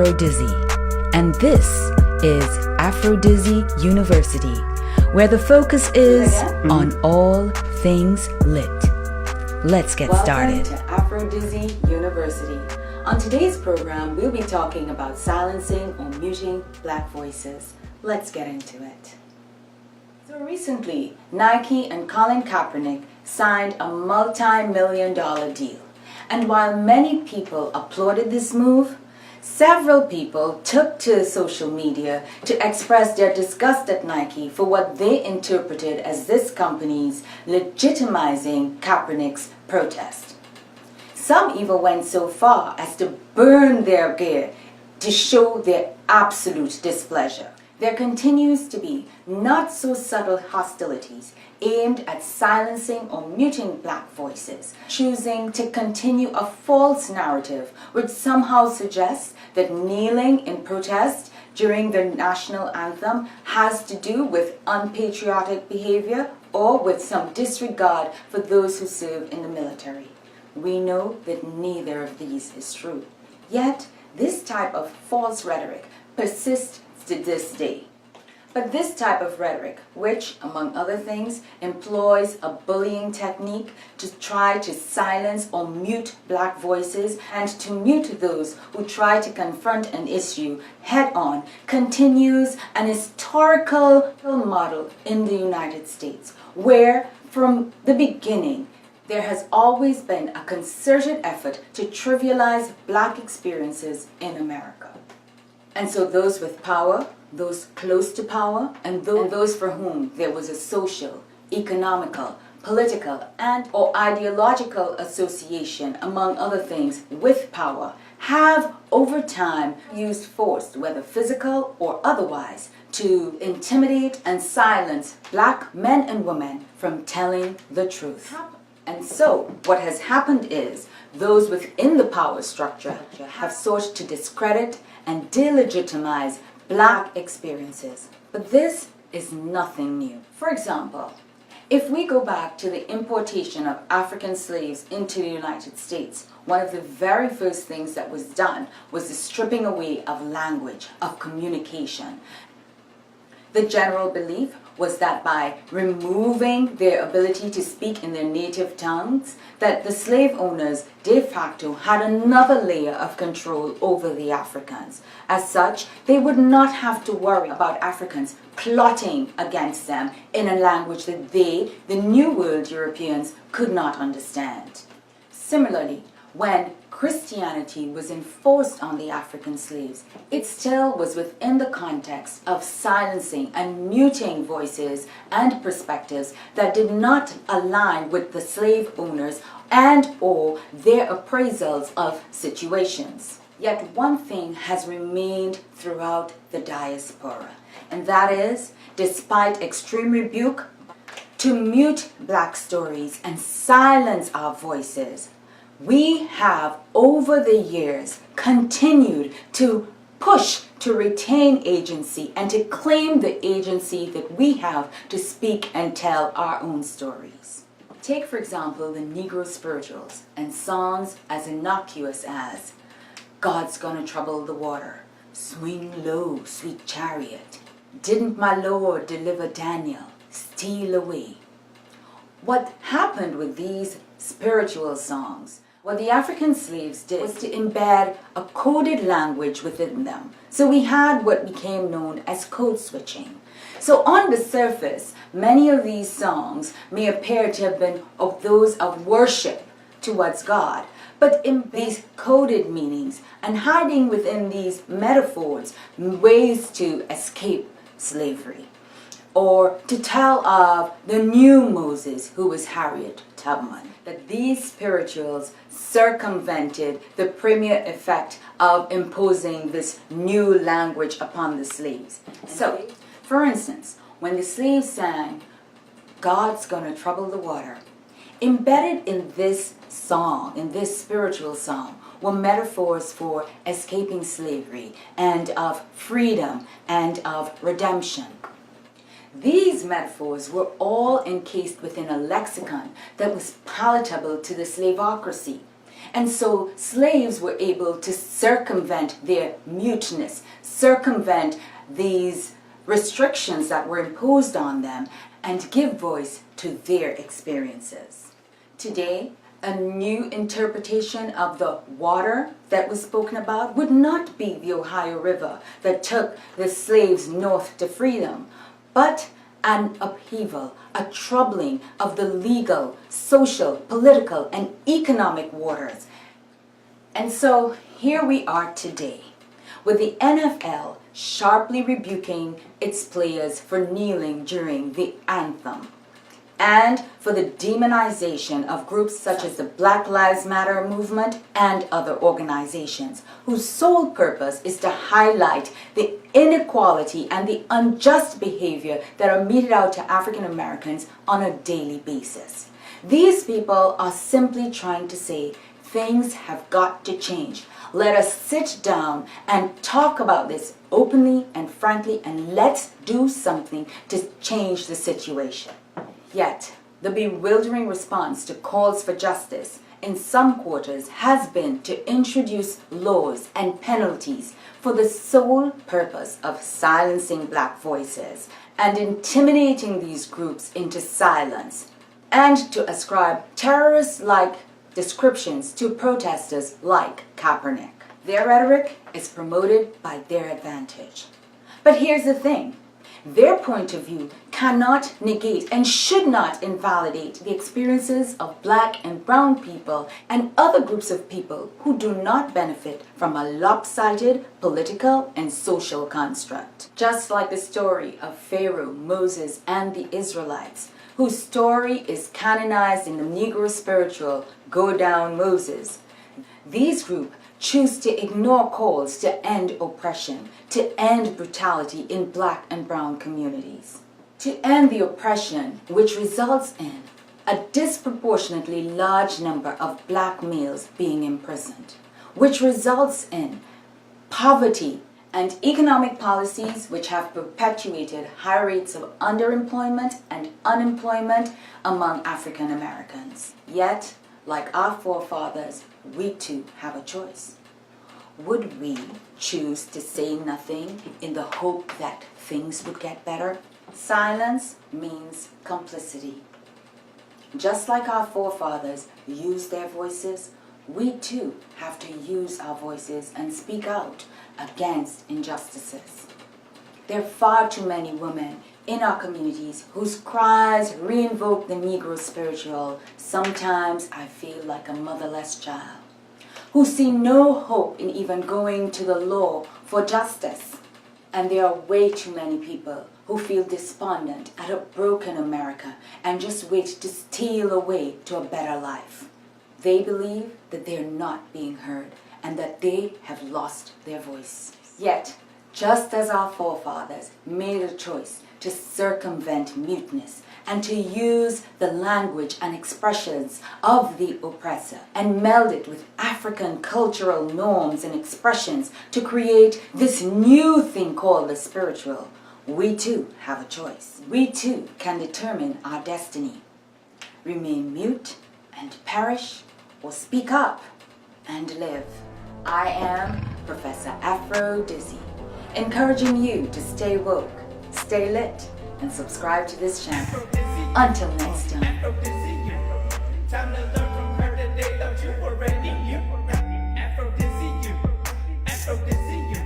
Afro Dizzy, and this is Afro Dizzy University, where the focus is on all things lit. Let's get started. Welcome to Afro Dizzy University. On today's program, we'll be talking about silencing or muting Black voices. Let's get into it. So recently, Nike and Colin Kaepernick signed a multi-million-dollar deal. And while many people applauded this move, several people took to social media to express their disgust at Nike for what they interpreted as this company's legitimizing Kaepernick's protest. Some even went so far as to burn their gear to show their absolute displeasure. There continues to be not so subtle hostilities aimed at silencing or muting Black voices, choosing to continue a false narrative which somehow suggests that kneeling in protest during the national anthem has to do with unpatriotic behavior or with some disregard for those who serve in the military. We know that neither of these is true. Yet, this type of false rhetoric persists to this day. But this type of rhetoric, which, among other things, employs a bullying technique to try to silence or mute Black voices and to mute those who try to confront an issue head-on, continues an historical model in the United States, where, from the beginning, there has always been a concerted effort to trivialize Black experiences in America. And so those with power, those close to power, and those for whom there was a social, economical, political, and or ideological association, among other things, with power, have over time used force, whether physical or otherwise, to intimidate and silence Black men and women from telling the truth. And so, what has happened is, those within the power structure have sought to discredit and delegitimize Black experiences. But this is nothing new. For example, if we go back to the importation of African slaves into the United States, one of the very first things that was done was the stripping away of language, of communication. The general belief was that by removing their ability to speak in their native tongues, that the slave owners de facto had another layer of control over the Africans. As such, they would not have to worry about Africans plotting against them in a language that they, the New World Europeans, could not understand. Similarly, when Christianity was enforced on the African slaves, it still was within the context of silencing and muting voices and perspectives that did not align with the slave owners and or their appraisals of situations. Yet one thing has remained throughout the diaspora, and that is, despite extreme rebuke, to mute Black stories and silence our voices, we have, over the years, continued to push to retain agency and to claim the agency that we have to speak and tell our own stories. Take, for example, the Negro spirituals and songs as innocuous as God's Gonna Trouble the Water, Swing Low, Sweet Chariot, Didn't My Lord Deliver Daniel, Steal Away. What happened with these spiritual songs, what the African slaves did was to embed a coded language within them. So we had what became known as code switching. So on the surface, many of these songs may appear to have been of those of worship towards God, but in these coded meanings and hiding within these metaphors, ways to escape slavery, or to tell of the new Moses who was Harriet Tubman, that these spirituals circumvented the premier effect of imposing this new language upon the slaves. So, for instance, when the slaves sang, God's Gonna Trouble the Water, embedded in this song, in this spiritual song, were metaphors for escaping slavery and of freedom and of redemption. These metaphors were all encased within a lexicon that was palatable to the slavocracy. And so slaves were able to circumvent their muteness, circumvent these restrictions that were imposed on them, and give voice to their experiences. Today, a new interpretation of the water that was spoken about would not be the Ohio River that took the slaves north to freedom, but an upheaval, a troubling of the legal, social, political, and economic waters. And so here we are today, with the NFL sharply rebuking its players for kneeling during the anthem, and for the demonization of groups such as the Black Lives Matter movement and other organizations whose sole purpose is to highlight the inequality and the unjust behavior that are meted out to African Americans on a daily basis. These people are simply trying to say things have got to change. Let us sit down and talk about this openly and frankly, and let's do something to change the situation. Yet, the bewildering response to calls for justice in some quarters has been to introduce laws and penalties for the sole purpose of silencing black voices and intimidating these groups into silence, and to ascribe terrorist-like descriptions to protesters like Kaepernick. Their rhetoric is promoted by their advantage. But here's the thing. Their point of view cannot negate and should not invalidate the experiences of black and brown people and other groups of people who do not benefit from a lopsided political and social construct. Just like the story of Pharaoh, Moses, and the Israelites, whose story is canonized in the Negro spiritual Go Down Moses, these groups choose to ignore calls to end oppression, to end brutality in black and brown communities, to end the oppression which results in a disproportionately large number of black males being imprisoned, which results in poverty and economic policies which have perpetuated high rates of underemployment and unemployment among African Americans. Yet, like our forefathers, we too have a choice. Would we choose to say nothing in the hope that things would get better? Silence means complicity. Just like our forefathers used their voices, we too have to use our voices and speak out against injustices. There are far too many women in our communities whose cries reinvoke the Negro spiritual. Sometimes I feel like a motherless child, who see no hope in even going to the law for justice. And there are way too many people who feel despondent at a broken America and just wait to steal away to a better life. They believe that they're not being heard and that they have lost their voice. Yet, just as our forefathers made a choice to circumvent muteness and to use the language and expressions of the oppressor and meld it with African cultural norms and expressions to create this new thing called the spiritual, we too have a choice. We too can determine our destiny. Remain mute and perish, or speak up and live. I am Professor Afro Dizzy, encouraging you to stay woke, stay lit, and subscribe to this channel. Until next time. Afro Dizzy U. Time to learn from her today, don't you already knew? Afro Dizzy U. Afro Dizzy U.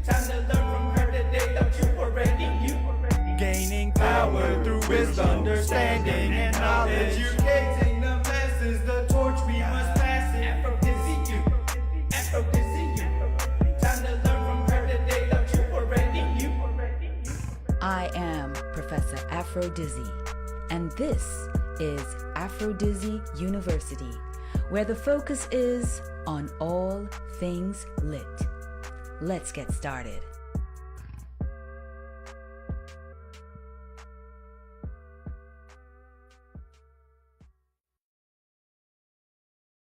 Time to learn from her today, don't you already knew? Gaining power through wisdom, understanding, and knowledge. Educating the masses, the torch we must pass it. Afro Dizzy U. Afro Dizzy U. Time to learn from her today, don't you already knew? I am Professor Afro Dizzy, and this is Afro Dizzy University, where the focus is on all things lit. Let's get started.